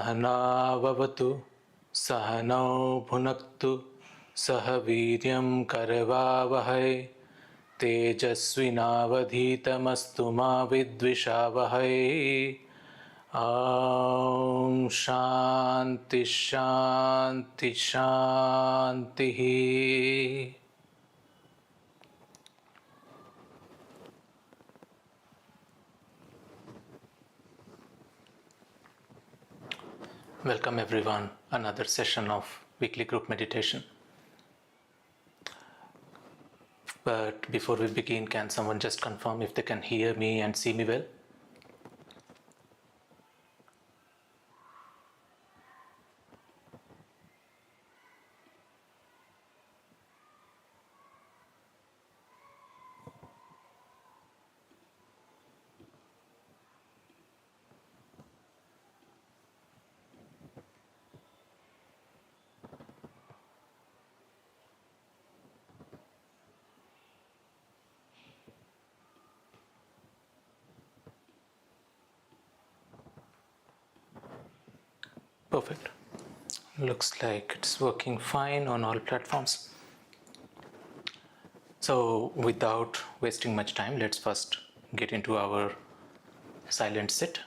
सहनाववतु सहनौ भुनक्तु सह वीर्यं करवावहै तेजस्विनावधीतमस्तु मा विद्विषावहै। ॐ शान्ति शान्ति शान्तिः। Welcome everyone, another session of weekly group meditation. But before we begin, can someone just confirm if they can hear me and see me well? Perfect. Looks like it's working fine on all platforms. So without wasting much time, let's first get into our silent sit.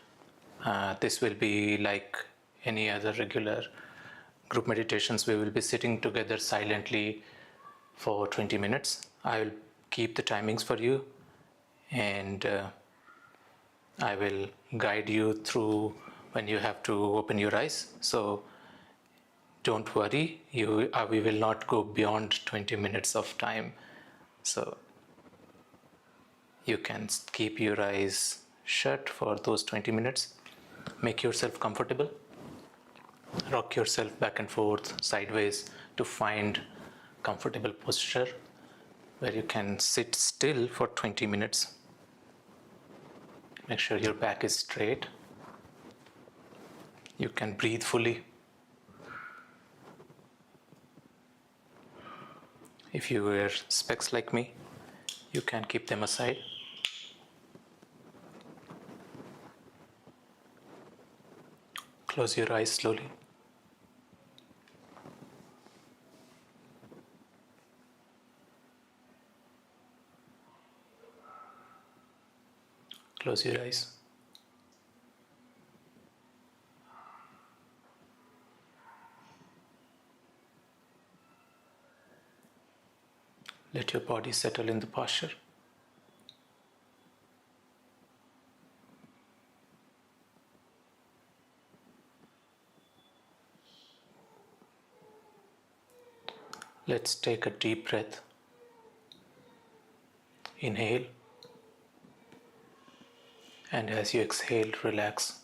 This will be like any other regular group meditations. We will be sitting together silently for 20 minutes. I will keep the timings for you, and I will guide you through when you have to open your eyes. So don't worry, we will not go beyond 20 minutes of time. So you can keep your eyes shut for those 20 minutes. Make yourself comfortable. Rock yourself back and forth, sideways, to find comfortable posture where you can sit still for 20 minutes. Make sure your back is straight. You can breathe fully. If you wear specs like me, you can keep them aside. Close your eyes slowly. Close your eyes. Let your body settle in the posture. Let's take a deep breath. Inhale, and as you exhale, relax.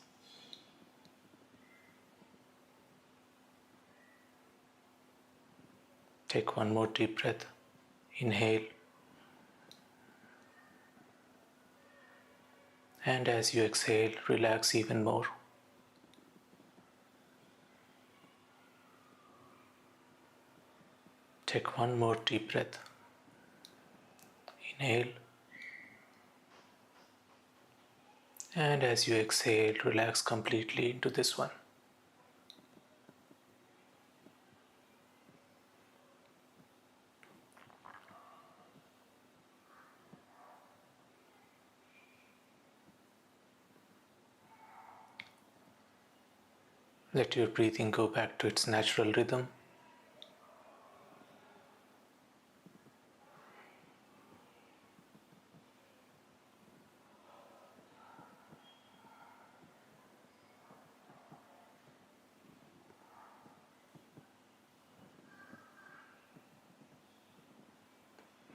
Take one more deep breath. Inhale, and as you exhale, relax even more. Take one more deep breath. Inhale, and as you exhale, relax completely into this one. Let your breathing go back to its natural rhythm.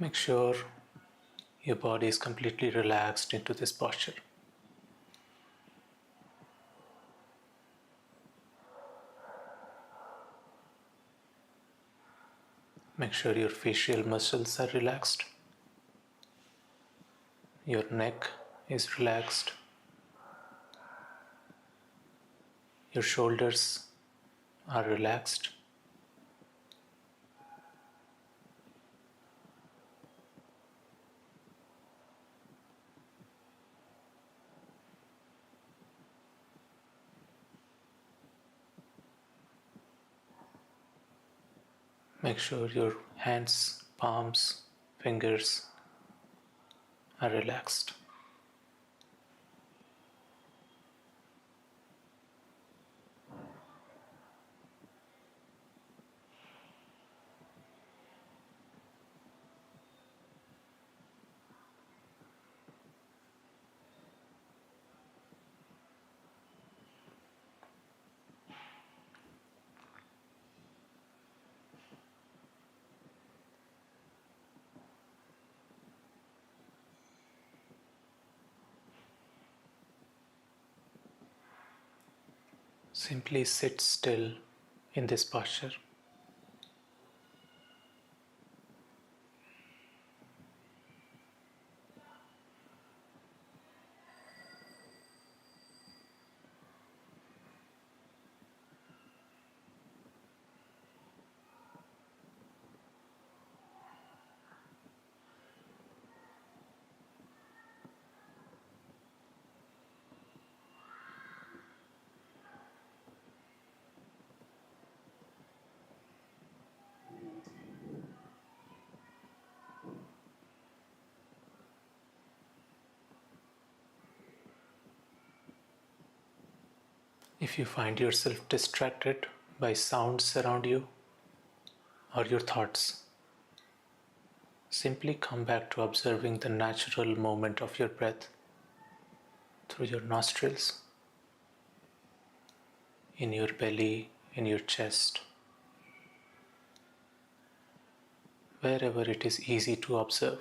Make sure your body is completely relaxed into this posture. Make sure your facial muscles are relaxed. Your neck is relaxed. Your shoulders are relaxed. Make sure your hands, palms, fingers are relaxed. Simply sit still in this posture. If you find yourself distracted by sounds around you or your thoughts, simply come back to observing the natural movement of your breath through your nostrils, in your belly, in your chest, wherever it is easy to observe.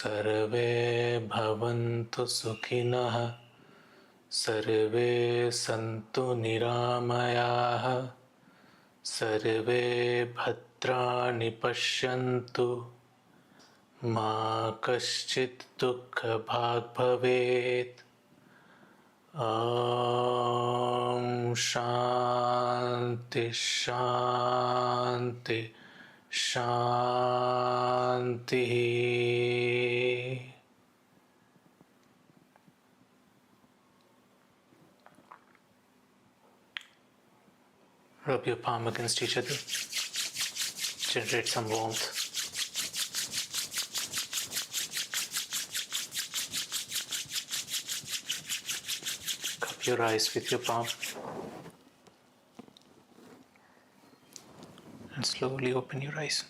सर्वे भवन्तु सुखिनः सर्वे सन्तु निरामयाः सर्वे भद्राणि पश्यन्तु मा कश्चित् दुःखभाग् भवेत् ॐ शान्ति शान्ति शान्तिः. Rub your palm against each other. Generate some warmth. Cup your eyes with your palm. And slowly open your eyes.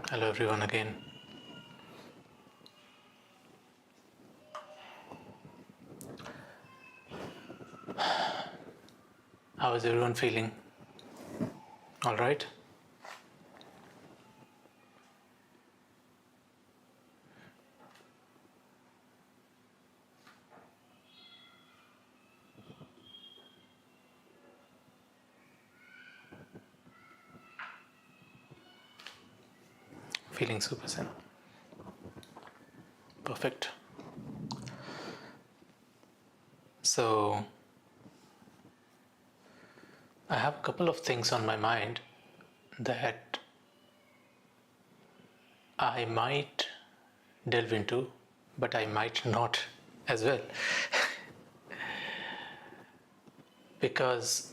Hello everyone again. How is everyone feeling? All right? Feeling super zen. Perfect. So, I have a couple of things on my mind that I might delve into, but I might not as well. Because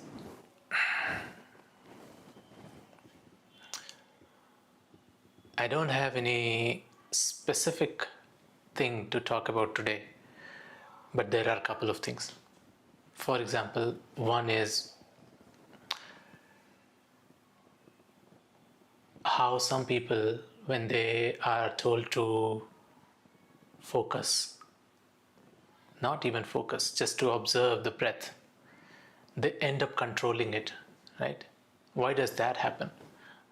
I don't have any specific thing to talk about today, but there are a couple of things. For example, one is how some people, when they are told to focus, not even focus, just to observe the breath, they end up controlling it, right? Why does that happen?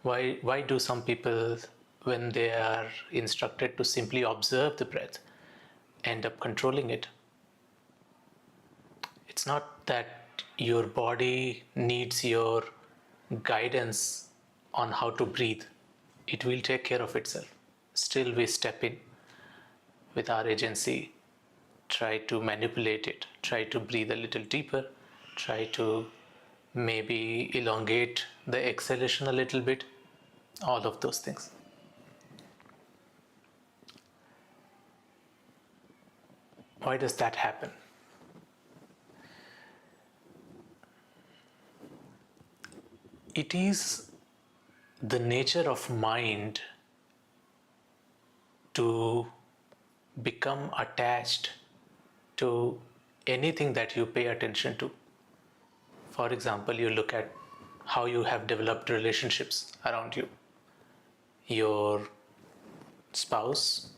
Why do some people, when they are instructed to simply observe the breath, end up controlling it? It's not that your body needs your guidance on how to breathe. It will take care of itself. Still, we step in with our agency, try to manipulate it, try to breathe a little deeper, try to maybe elongate the exhalation a little bit, all of those things. Why does that happen? It is the nature of mind to become attached to anything that you pay attention to. For example, you look at how you have developed relationships around you. Your spouse,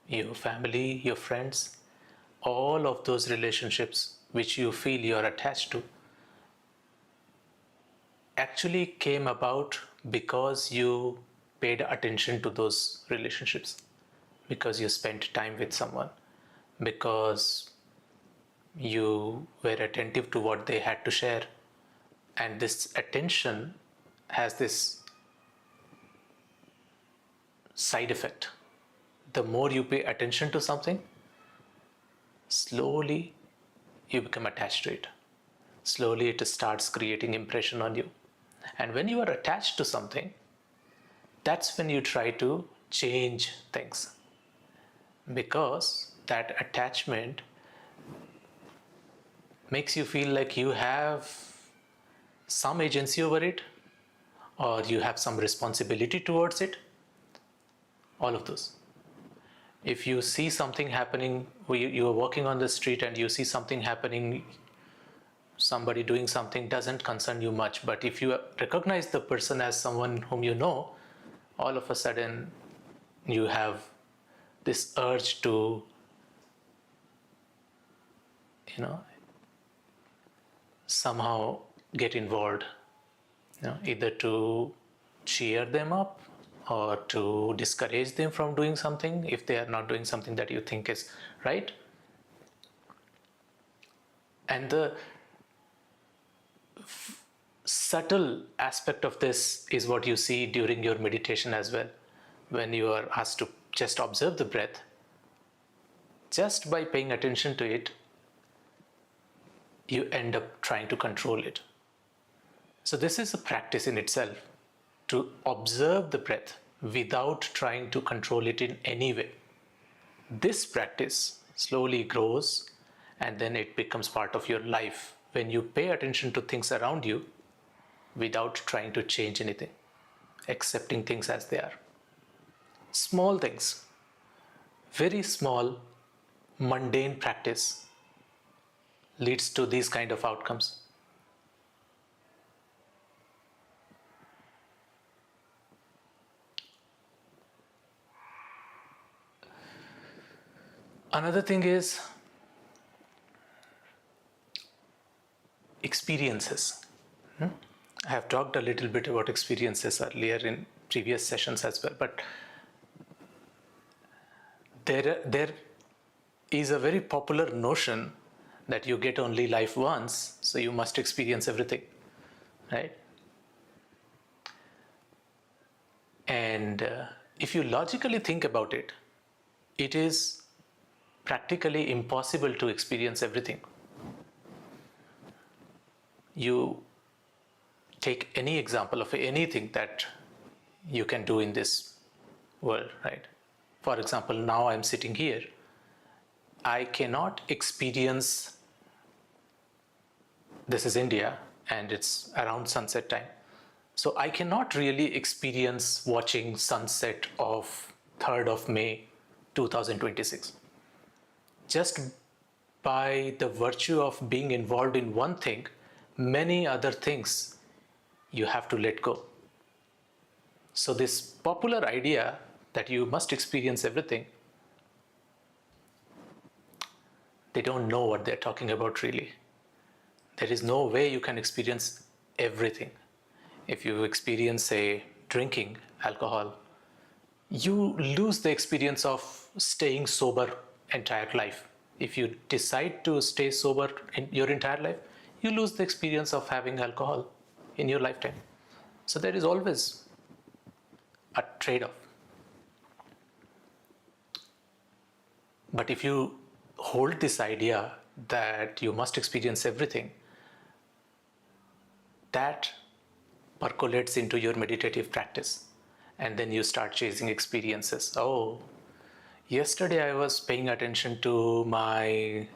your family, your friends, all of those relationships which you feel you are attached to actually came about because you paid attention to those relationships, because you spent time with someone, because you were attentive to what they had to share. And this attention has this side effect. The more you pay attention to something, slowly you become attached to it. Slowly it starts creating impression on you. And when you are attached to something, that's when you try to change things, because that attachment makes you feel like you have some agency over it, or you have some responsibility towards it. All of those. If you see something happening, you are walking on the street and you see something happening, somebody doing something doesn't concern you much, but if you recognize the person as someone whom you know, all of a sudden you have this urge to, somehow get involved, either to cheer them up or to discourage them from doing something if they are not doing something that you think is right. And the subtle aspect of this is what you see during your meditation as well. When you are asked to just observe the breath, just by paying attention to it, you end up trying to control it. So this is a practice in itself, to observe the breath without trying to control it in any way. This practice slowly grows and then it becomes part of your life when you pay attention to things around you without trying to change anything, accepting things as they are. Small things, very small, mundane practice leads to these kind of outcomes. Another thing is experiences. I have talked a little bit about experiences earlier in previous sessions as well, but there is a very popular notion that you get only life once, so you must experience everything, right? And if you logically think about it, it is practically impossible to experience everything. You take any example of anything that you can do in this world, right? For example, now I'm sitting here. I cannot experience, this is India and it's around sunset time. So I cannot really experience watching sunset of 3rd of May 2026. Just by the virtue of being involved in one thing, many other things you have to let go. So this popular idea that you must experience everything, they don't know what they're talking about really. There is no way you can experience everything. If you experience, say, drinking alcohol, you lose the experience of staying sober entire life. If you decide to stay sober in your entire life, you lose the experience of having alcohol in your lifetime. So there is always a trade-off. But if you hold this idea that you must experience everything, that percolates into your meditative practice, and then you start chasing experiences. Oh, yesterday I was paying attention to my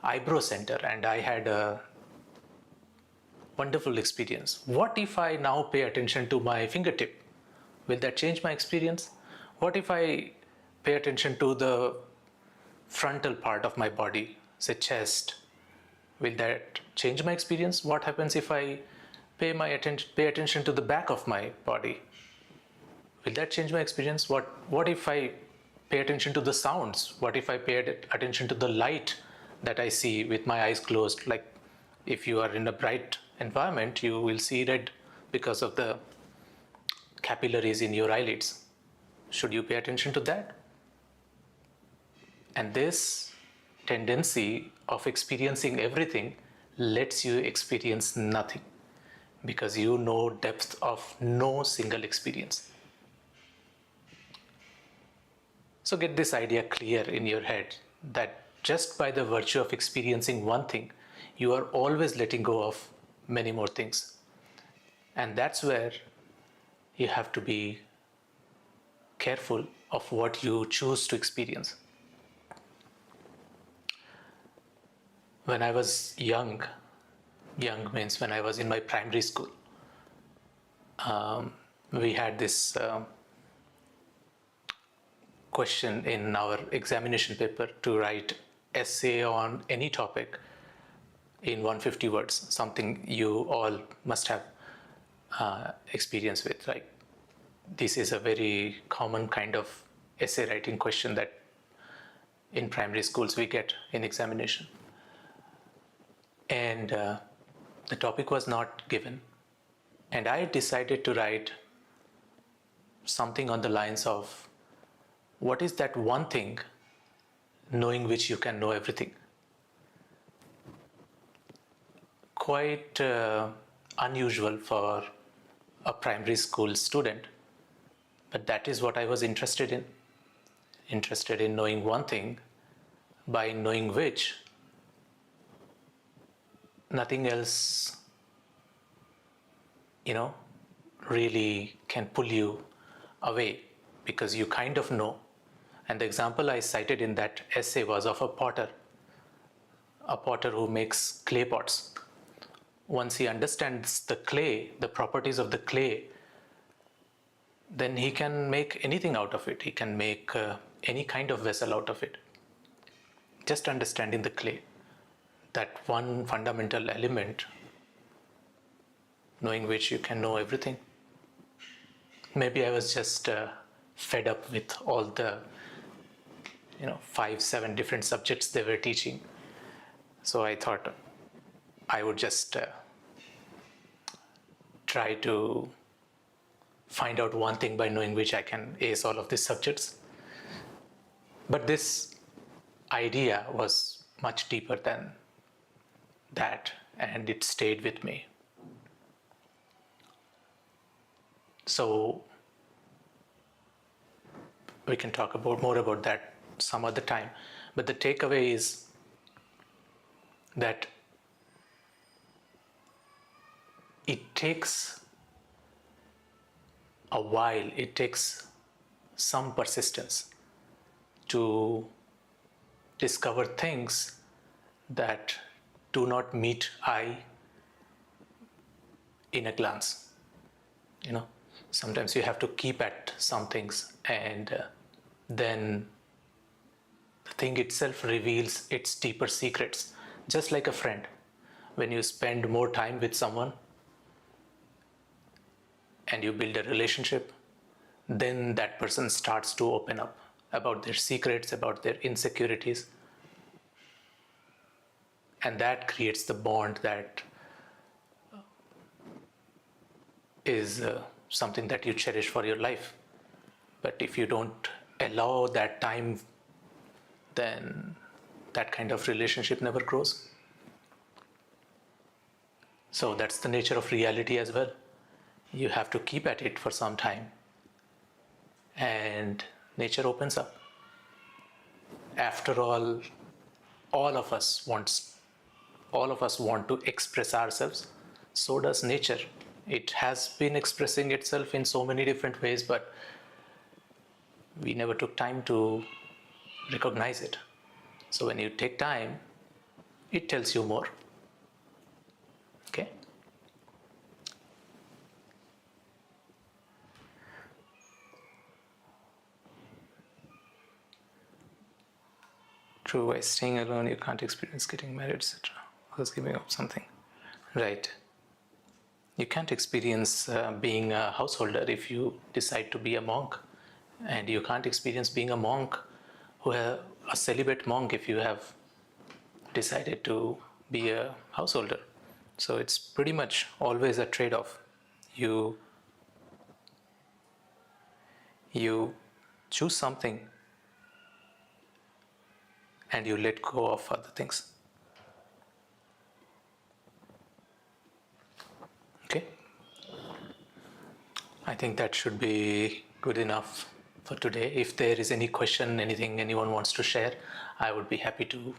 eyebrow center and I had a wonderful experience. What if I now pay attention to my fingertip? Will that change my experience? What if I pay attention to the frontal part of my body, say chest? Will that change my experience? What happens if I pay attention to the back of my body? Will that change my experience? What if I pay attention to the sounds? What if I pay attention to the light that I see with my eyes closed. Like if you are in a bright environment, you will see red because of the capillaries in your eyelids. Should you pay attention to that? And this tendency of experiencing everything lets you experience nothing, because you know depth of no single experience. So get this idea clear in your head that just by the virtue of experiencing one thing, you are always letting go of many more things. And that's where you have to be careful of what you choose to experience. When I was young means when I was in my primary school, we had this question in our examination paper to write essay on any topic in 150 words, something you all must have experience with. Like this is a very common kind of essay writing question that in primary schools we get in examination. And the topic was not given, and I decided to write something on the lines of, what is that one thing knowing which you can know everything? Quite unusual for a primary school student, but that is what I was interested in knowing one thing by knowing which nothing else, really can pull you away, because you kind of know. And the example I cited in that essay was of a potter who makes clay pots. Once he understands the clay, the properties of the clay, then he can make anything out of it. He can make any kind of vessel out of it. Just understanding the clay, that one fundamental element, knowing which you can know everything. Maybe I was just fed up with all the 5-7 different subjects they were teaching. So I thought I would just try to find out one thing by knowing which I can ace all of these subjects. But this idea was much deeper than that, and it stayed with me. So we can talk more about that some other time. But the takeaway is that it takes a while, it takes some persistence to discover things that do not meet eye in a glance. Sometimes you have to keep at some things, and then the thing itself reveals its deeper secrets. Just like a friend, when you spend more time with someone and you build a relationship, then that person starts to open up about their secrets, about their insecurities, and that creates the bond that is something that you cherish for your life. But if you don't allow that time, then that kind of relationship never grows. So that's the nature of reality as well. You have to keep at it for some time, and nature opens up. After all of us want to express ourselves. So does nature. It has been expressing itself in so many different ways, but we never took time to recognize it. So when you take time, it tells you more. Okay? True, by staying alone, you can't experience getting married, etc. Others giving up something. Right. You can't experience being a householder if you decide to be a monk, and you can't experience being a monk, a celibate monk, if you have decided to be a householder. So it's pretty much always a trade-off. You choose something and you let go of other things. Okay, I think that should be good enough for today. If there is any question, anything anyone wants to share, I would be happy to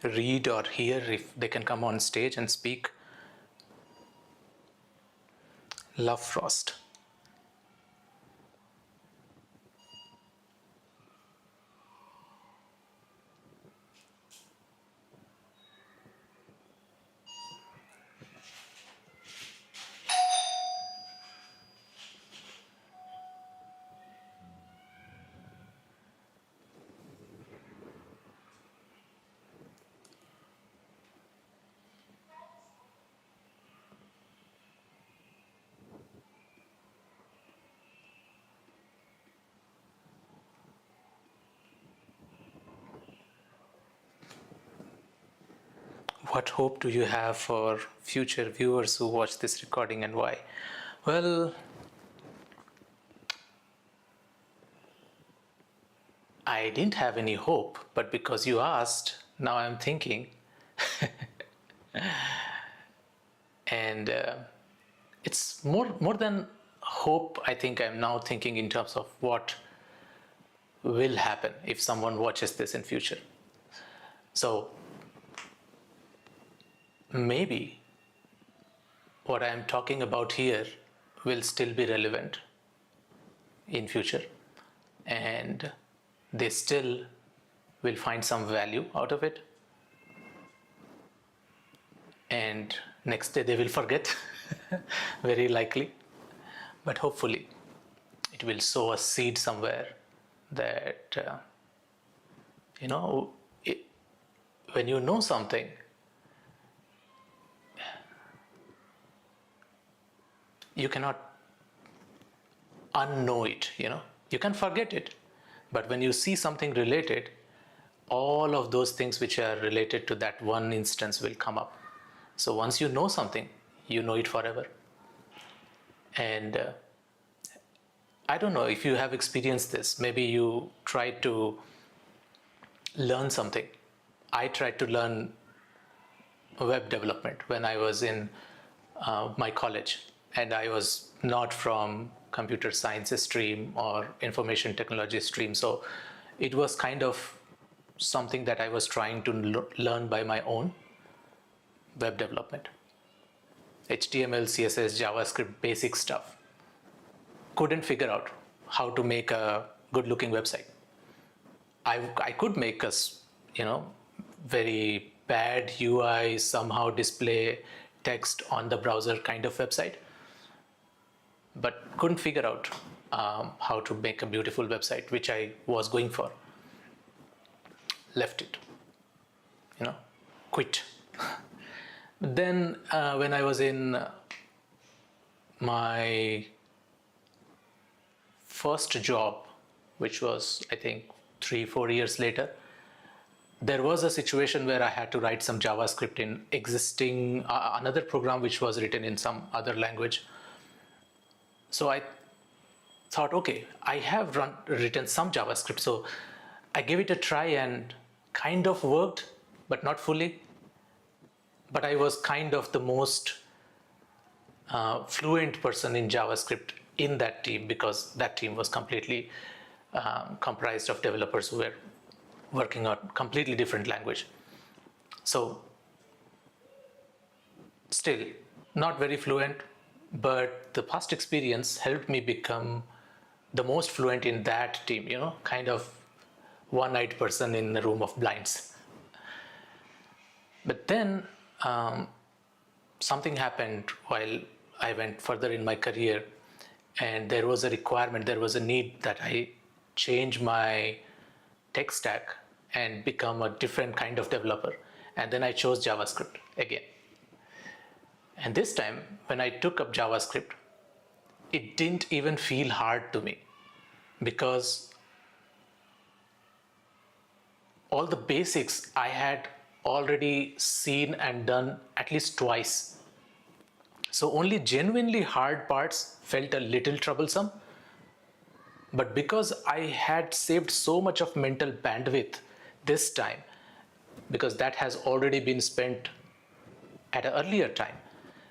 read or hear if they can come on stage and speak. Love Frost. What hope do you have for future viewers who watch this recording, and why? Well, I didn't have any hope, but because you asked, now I'm thinking. And it's more than hope. I think I'm now thinking in terms of what will happen if someone watches this in future. So maybe what I'm talking about here will still be relevant in future, and they still will find some value out of it, and next day they will forget. Very likely, but hopefully it will sow a seed somewhere that when you know something, you cannot unknow it. You can forget it, but when you see something related, all of those things which are related to that one instance will come up. So once you know something, you know it forever. And I don't know if you have experienced this. Maybe you tried to learn something. I tried to learn web development when I was in my college, and I was not from computer science stream or information technology stream. So it was kind of something that I was trying to learn by my own. Web development, HTML, CSS, JavaScript, basic stuff. Couldn't figure out how to make a good looking website. I could make a very bad UI, somehow display text on the browser kind of website, but couldn't figure out how to make a beautiful website, which I was going for. Left it, quit. Then when I was in my first job, which was I think 3-4 years later, there was a situation where I had to write some JavaScript in existing another program which was written in some other language. So I thought, okay, I have written some JavaScript. So I gave it a try and kind of worked, but not fully. But I was kind of the most fluent person in JavaScript in that team, because that team was completely comprised of developers who were working on completely different language. So still not very fluent, but the past experience helped me become the most fluent in that team, kind of one-eyed person in a room of blinds. But then something happened while I went further in my career, and there was a requirement, there was a need that I change my tech stack and become a different kind of developer. And then I chose JavaScript again. And this time, when I took up JavaScript, it didn't even feel hard to me, because all the basics I had already seen and done at least twice. So only genuinely hard parts felt a little troublesome. But because I had saved so much of mental bandwidth this time, because that has already been spent at an earlier time,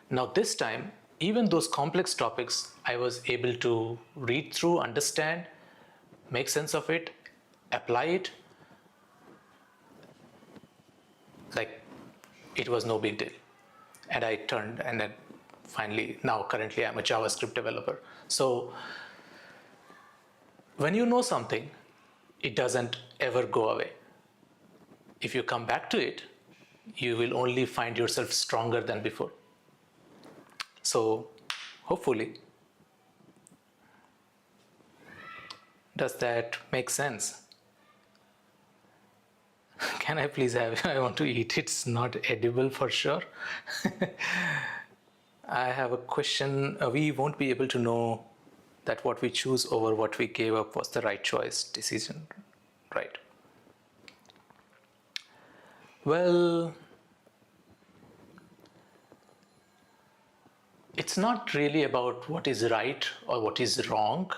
now this time, even those complex topics, I was able to read through, understand, make sense of it, apply it, like it was no big deal. And I turned, and then finally, now currently I'm a JavaScript developer. So when you know something, it doesn't ever go away. If you come back to it, you will only find yourself stronger than before. So hopefully, does that make sense? Can I please have, I want to eat, it's not edible for sure. I have a question. We won't be able to know that what we choose over what we gave up was the right choice, decision, right? Well, it's not really about what is right or what is wrong.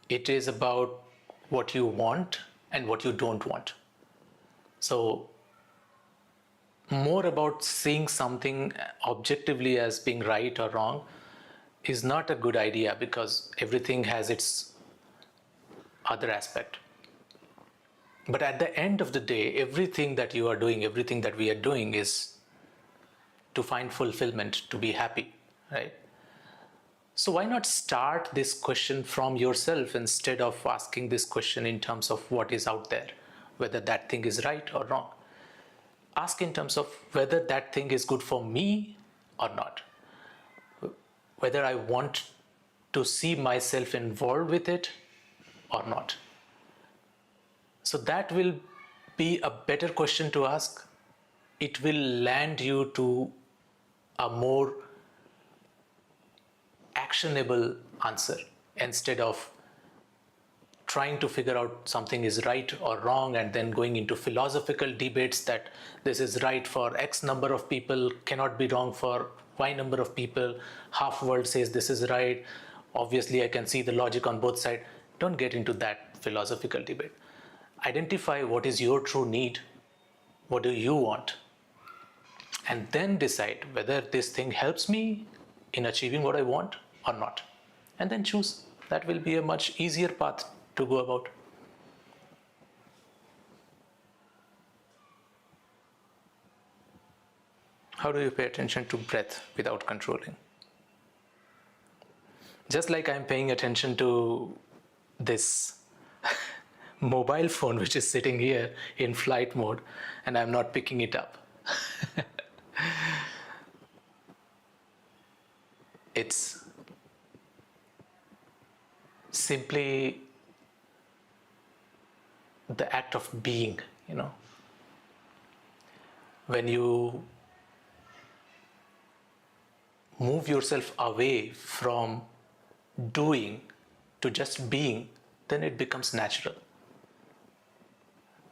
It is about what you want and what you don't want. So, more about seeing something objectively as being right or wrong is not a good idea, because everything has its other aspect. But at the end of the day, everything that you are doing, everything that we are doing is to find fulfillment, to be happy, right? So why not start this question from yourself instead of asking this question in terms of what is out there, whether that thing is right or wrong. Ask in terms of whether that thing is good for me or not, whether I want to see myself involved with it or not. So that will be a better question to ask. It will land you to a more actionable answer instead of trying to figure out something is right or wrong and then going into philosophical debates that this is right for X number of people, cannot be wrong for Y number of people, half world says this is right, obviously I can see the logic on both sides. Don't get into that philosophical debate. Identify what is your true need, what do you want, and then decide whether this thing helps me in achieving what I want or not, and then choose. That will be a much easier path to go about. How do you pay attention to breath without controlling? Just like I'm paying attention to this mobile phone which is sitting here in flight mode and I'm not picking it up. It's simply the act of being, When you move yourself away from doing to just being, then it becomes natural.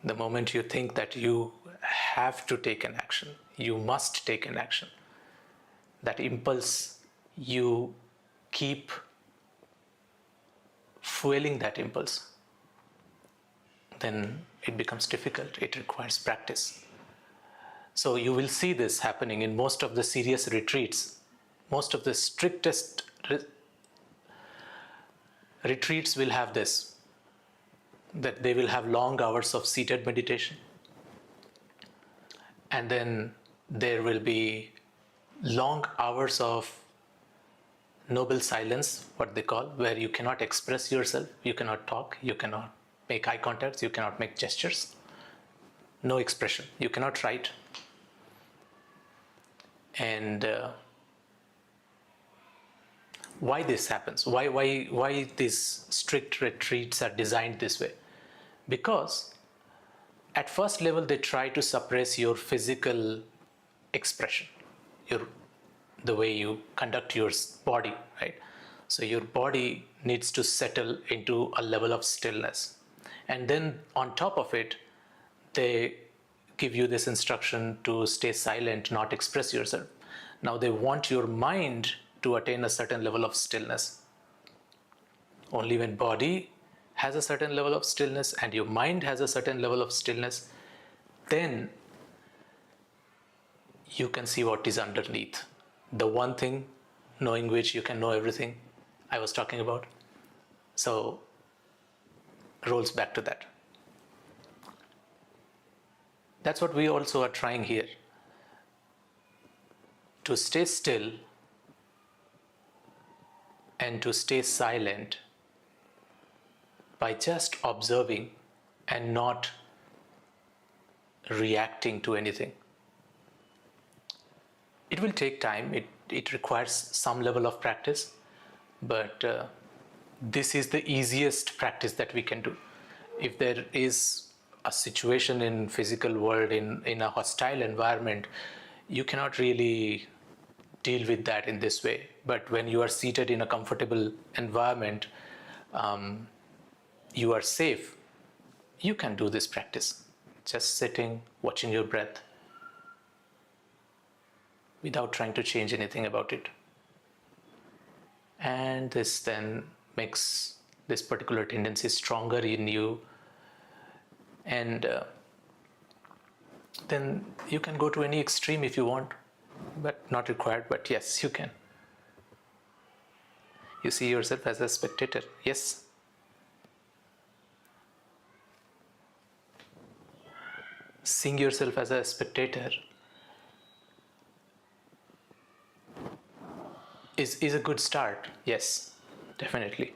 The moment you think that you have to take an action, you must take an action, that impulse, you keep fueling that impulse, then it becomes difficult. It requires practice. So you will see this happening in most of the serious retreats. Most of the strictest retreats will have this, that they will have long hours of seated meditation. And then there will be long hours of noble silence, what they call, where you cannot express yourself, you cannot talk, you cannot make eye contacts, you cannot make gestures, no expression, you cannot write. And why this happens? Why these strict retreats are designed this way? Because at first level they try to suppress your physical expression, the way you conduct your body, right? So your body needs to settle into a level of stillness, and then on top of it they give you this instruction to stay silent, not express yourself. Now they want your mind to attain a certain level of stillness. Only when body has a certain level of stillness and your mind has a certain level of stillness, then you can see what is underneath. The one thing knowing which you can know everything I was talking about. So rolls back to that. That's what we also are trying here. To stay still and to stay silent by just observing and not reacting to anything. It will take time, it requires some level of practice, but this is the easiest practice that we can do. If there is a situation in physical world, in a hostile environment, you cannot really deal with that in this way. But when you are seated in a comfortable environment, you are safe, you can do this practice. Just sitting, watching your breath, without trying to change anything about it. And this then makes this particular tendency stronger in you, and then you can go to any extreme if you want, but not required, but yes, you can. You see yourself as a spectator, yes? Seeing yourself as a spectator is a good start, yes, definitely.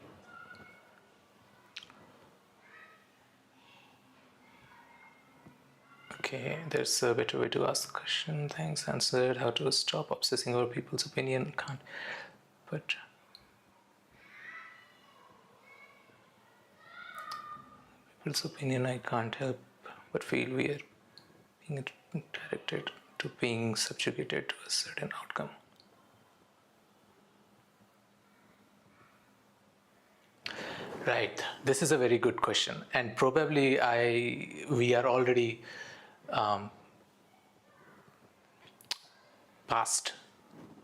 Okay, there's a better way to ask the question. Thanks, answered. How to stop obsessing over people's opinion? Can't, but people's opinion I can't help but feel we are being directed to being subjugated to a certain outcome. Right, this is a very good question, and probably we are already past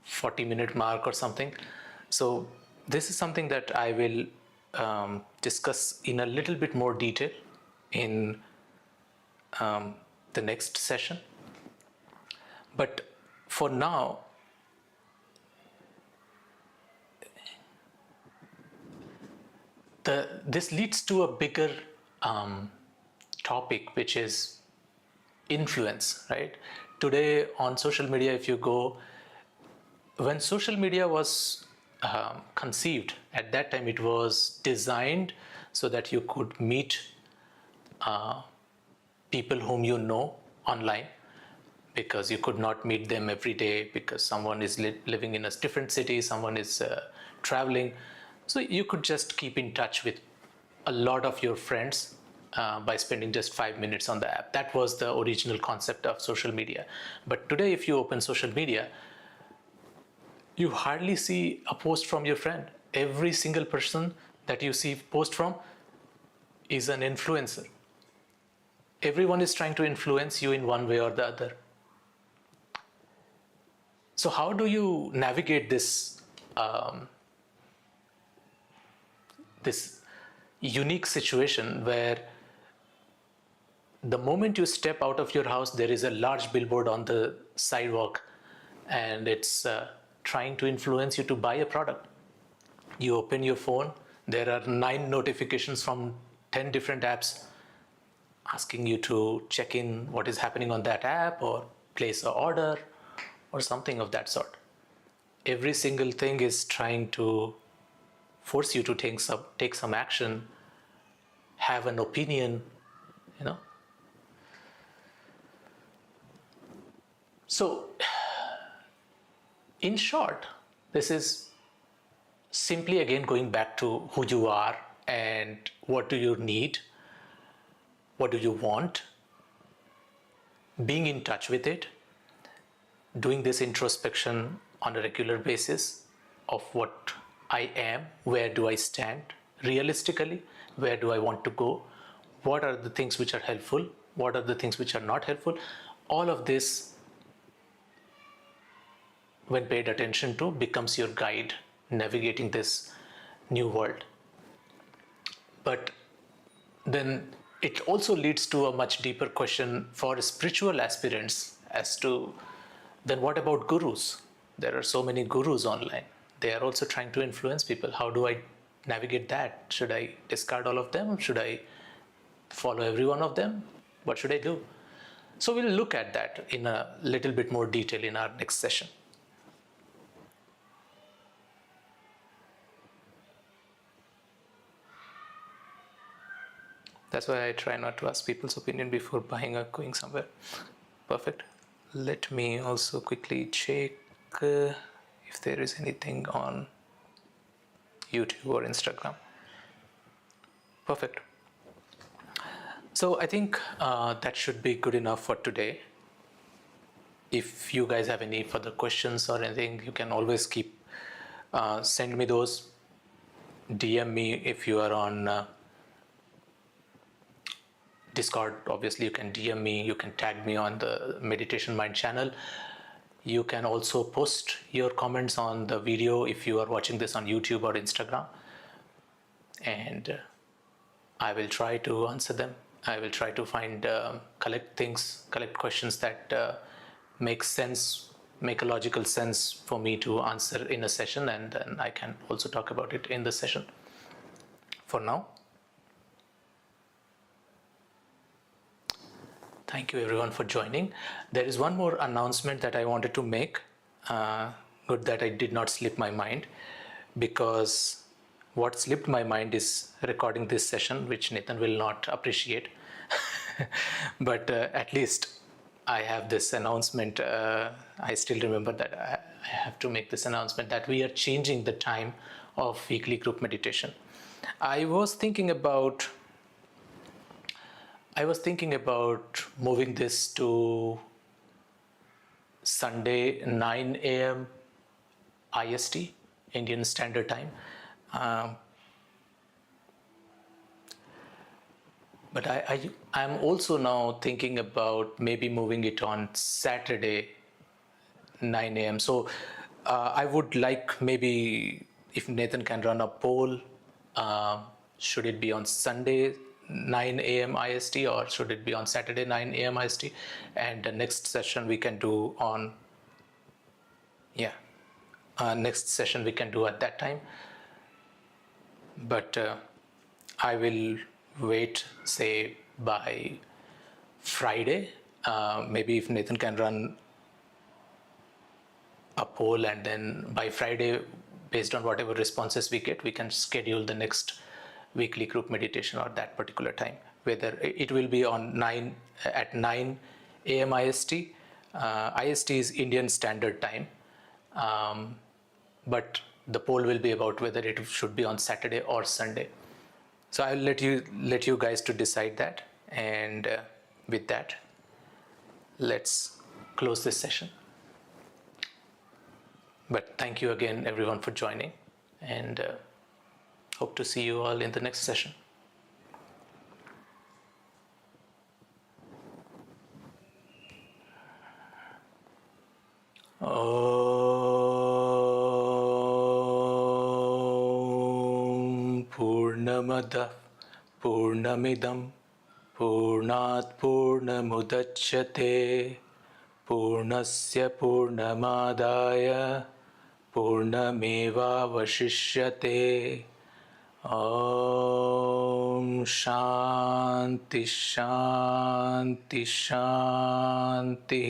40-minute mark or something. So this is something that I will discuss in a little bit more detail in the next session. But for now, this leads to a bigger topic, which is influence, right? Today on social media, if you go, when social media was conceived, at that time it was designed so that you could meet people whom you know online, because you could not meet them every day because someone is living in a different city, someone is traveling. So you could just keep in touch with a lot of your friends by spending just 5 minutes on the app. That was the original concept of social media. But today, if you open social media, you hardly see a post from your friend. Every single person that you see post from is an influencer. Everyone is trying to influence you in one way or the other. So how do you navigate this this unique situation where the moment you step out of your house, there is a large billboard on the sidewalk and it's trying to influence you to buy a product? You open your phone, there are 9 notifications from 10 different apps asking you to check in what is happening on that app or place an order or something of that sort. Every single thing is trying to force you to take some action, have an opinion, you know. So, in short, this is simply again going back to who you are and what do you need, what do you want, being in touch with it, doing this introspection on a regular basis of what I am, where do I stand realistically, where do I want to go, what are the things which are helpful, what are the things which are not helpful. All of this, when paid attention to, becomes your guide navigating this new world. But then it also leads to a much deeper question for spiritual aspirants as to, then what about gurus? There are so many gurus online. They are also trying to influence people. How do I navigate that? Should I discard all of them? Should I follow every one of them? What should I do? So we'll look at that in a little bit more detail in our next session. That's why I try not to ask people's opinion before buying or going somewhere. Perfect. Let me also quickly check if there is anything on YouTube or Instagram. Perfect. So I think that should be good enough for today. If you guys have any further questions or anything, you can always keep send me those. DM me if you are on Discord. Obviously you can DM me, you can tag me on the Meditation Mind channel. You can also post your comments on the video if you are watching this on YouTube or Instagram, and I will try to answer them. I will try to find collect questions that make sense, make a logical sense for me to answer in a session, and then I can also talk about it in the session. For now, thank you everyone for joining. There is one more announcement that I wanted to make. Good that I did not slip my mind, because what slipped my mind is recording this session, which Nathan will not appreciate. But at least I have this announcement. I still remember that I have to make this announcement that we are changing the time of weekly group meditation. I was thinking about moving this to Sunday 9 a.m. IST, Indian Standard Time. But I'm also now thinking about maybe moving it on Saturday 9 a.m. So I would like, maybe if Nathan can run a poll, should it be on Sunday 9 a.m. IST or should it be on Saturday 9 a.m. IST? And the next session we can do on, next session we can do at that time. But I will wait, say by Friday, maybe if Nathan can run a poll, and then by Friday, based on whatever responses we get, we can schedule the next weekly group meditation or that particular time, whether it will be on 9 a.m. IST. IST is Indian Standard Time, but the poll will be about whether it should be on Saturday or Sunday. So I'll let you guys to decide that, and with that, let's close this session. But thank you again everyone for joining, and hope to see you all in the next session. Om Purnamada Purnamidam Purnat Purnamudachyate Purnasya Purnamadaya Purnamevavashishyate. Om Shanti Shanti Shanti.